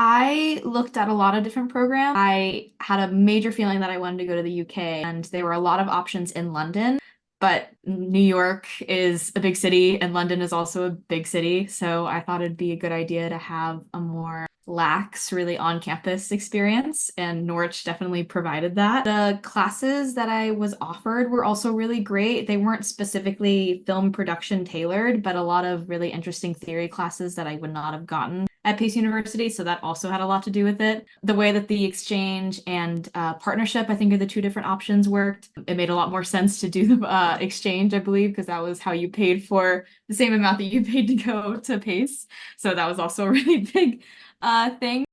I looked at a lot of different programs. I had a major feeling that I wanted to go to the UK, and there were a lot of options in London, but New York is a big city, and London is also a big city. So I thought it'd be a good idea to have a more lax, really on-campus experience, and Norwich definitely provided that. The classes that I was offered were also really great. They weren't specifically film production tailored, but a lot of really interesting theory classes that I would not have gotten at Pace University, so that also had a lot to do with it. The way that the exchange and partnership, I think, are the two different options worked. It made a lot more sense to do the exchange, I believe, because that was how you paid for the same amount that you paid to go to Pace. So that was also a really big thing.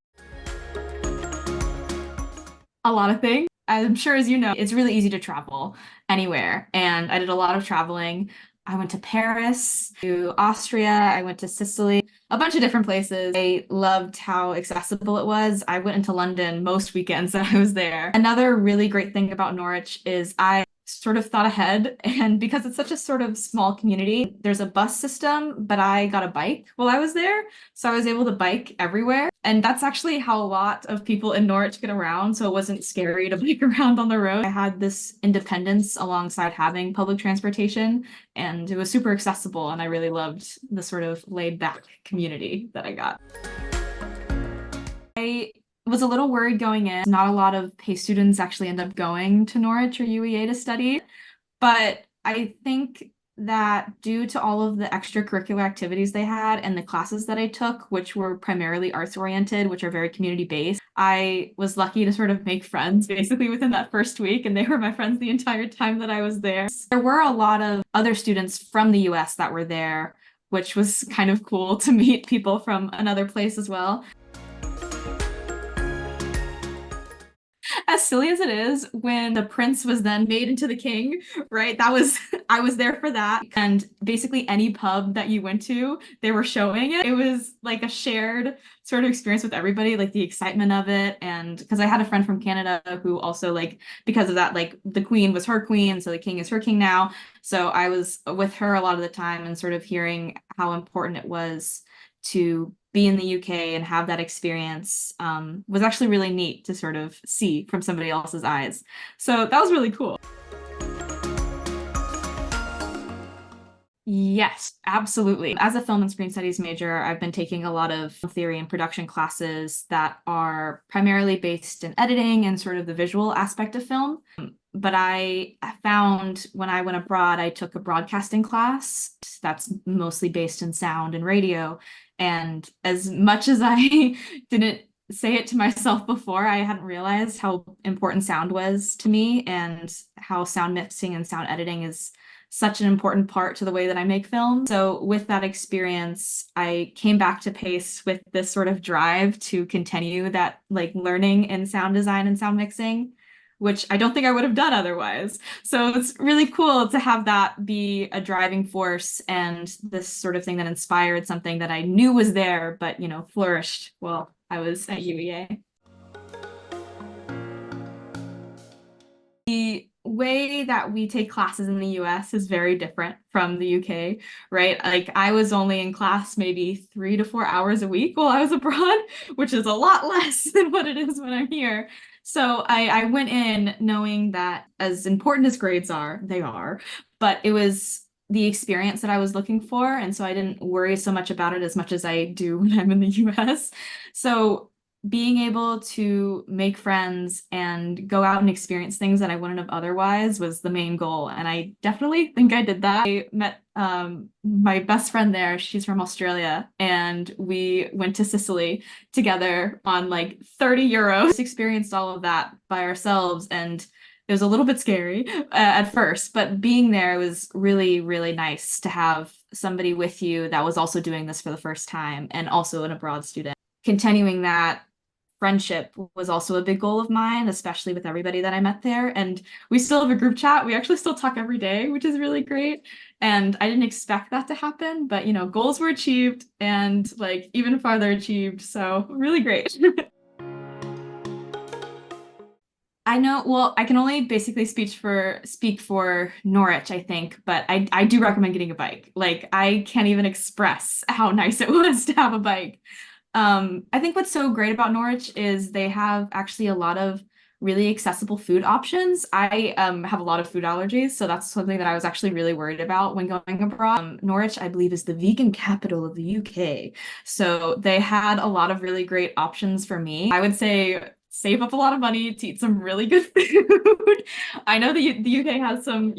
A lot of things. I'm sure, as you know, it's really easy to travel anywhere. And I did a lot of traveling. I went to Paris, to Austria, I went to Sicily, a bunch of different places. I loved how accessible it was. I went into London most weekends that I was there. Another really great thing about Norwich is I sort of thought ahead, and because it's such a sort of small community, there's a bus system, but I got a bike while I was there, so I was able to bike everywhere. And that's actually how a lot of people in Norwich get around, so it wasn't scary to bike around on the road. I had this independence alongside having public transportation, and it was super accessible, and I really loved the sort of laid back community that I got. I was a little worried going in. Not a lot of PACE students actually end up going to Norwich or UEA to study, but I think that due to all of the extracurricular activities they had and the classes that I took, which were primarily arts oriented, which are very community based, I was lucky to sort of make friends basically within that first week, and they were my friends the entire time that I was there. There were a lot of other students from the US that were there, which was kind of cool to meet people from another place as well. As silly as it is, when the prince was then made into the king, right? That was, I was there for that. And basically any pub that you went to, they were showing it. It was like a shared sort of experience with everybody, like the excitement of it. And because I had a friend from Canada who also, like, because of that, like the queen was her queen, so the king is her king now. So I was with her a lot of the time and sort of hearing how important it was to be in the UK and have that experience was actually really neat to sort of see from somebody else's eyes. So that was really cool. Yes, absolutely. As a film and screen studies major, I've been taking a lot of theory and production classes that are primarily based in editing and sort of the visual aspect of film. But I found when I went abroad, I took a broadcasting class that's mostly based in sound and radio. And as much as I didn't say it to myself before, I hadn't realized how important sound was to me and how sound mixing and sound editing is such an important part to the way that I make film. So with that experience, I came back to Pace with this sort of drive to continue that like learning in sound design and sound mixing, which I don't think I would have done otherwise. So it's really cool to have that be a driving force and this sort of thing that inspired something that I knew was there, but flourished while I was at UEA. The way that we take classes in the US is very different from the UK, right? Like I was only in class maybe 3 to 4 hours a week while I was abroad, which is a lot less than what it is when I'm here. So I went in knowing that as important as grades are, they are, but it was the experience that I was looking for. And so I didn't worry so much about it as much as I do when I'm in the US. So being able to make friends and go out and experience things that I wouldn't have otherwise was the main goal. And I definitely think I did that. I met my best friend there. She's from Australia, and we went to Sicily together on like 30 euros. Experienced all of that by ourselves, and it was a little bit scary at first, but being there was really, really nice to have somebody with you that was also doing this for the first time and also an abroad student. Continuing that friendship was also a big goal of mine, especially with everybody that I met there. And we still have a group chat. We actually still talk every day, which is really great. And I didn't expect that to happen, but goals were achieved and like even farther achieved. So really great. I know, well, I can only basically speak for Norwich, I think, but I do recommend getting a bike. Like I can't even express how nice it was to have a bike. I think what's so great about Norwich is they have actually a lot of really accessible food options. I have a lot of food allergies, so that's something that I was actually really worried about when going abroad. Norwich, I believe, is the vegan capital of the UK. So they had a lot of really great options for me. I would say save up a lot of money to eat some really good food. I know the UK has some,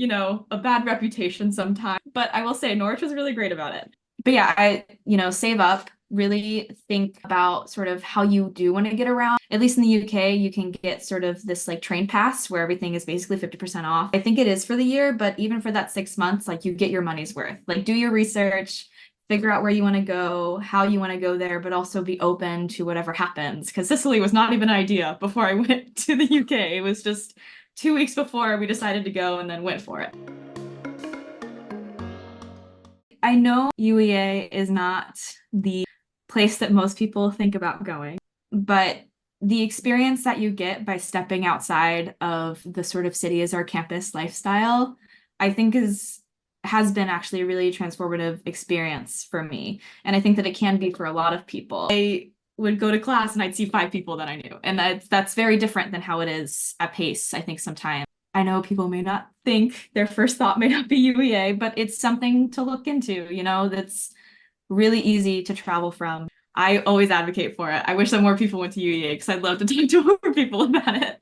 a bad reputation sometimes, but I will say Norwich was really great about it. But yeah, save up, really think about sort of how you do want to get around. At least in the UK, you can get sort of this like train pass where everything is basically 50% off. I think it is for the year, but even for that 6 months, like you get your money's worth. Like do your research, figure out where you want to go, how you want to go there, but also be open to whatever happens. Because Sicily was not even an idea before I went to the UK. It was just 2 weeks before we decided to go and then went for it. I know UEA is not the place that most people think about going, but the experience that you get by stepping outside of the sort of city as our campus lifestyle, I think has been actually a really transformative experience for me. And I think that it can be for a lot of people. I would go to class and I'd see 5 people that I knew. And that's very different than how it is at Pace, I think sometimes. I know people may not think their first thought may not be UEA, but it's something to look into, that's really easy to travel from. I always advocate for it. I wish that more people went to UEA because I'd love to talk to more people about it.